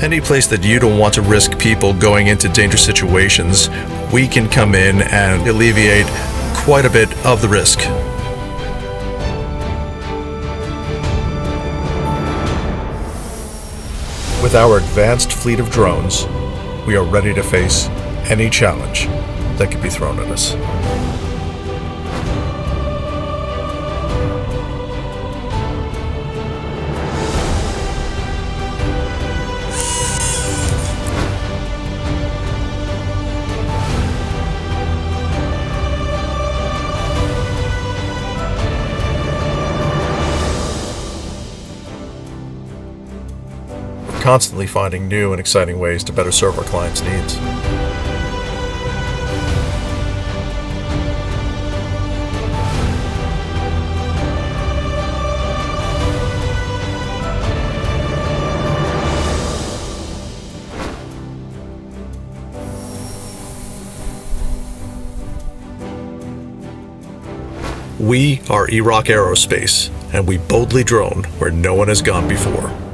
Any place that you don't want to risk people going into dangerous situations, we can come in and alleviate quite a bit of the risk. With our advanced fleet of drones, we are ready to face any challenge that could be thrown at us. Constantly finding new and exciting ways to better serve our clients' needs. We are EROCK Aerospace, and we boldly drone where no one has gone before.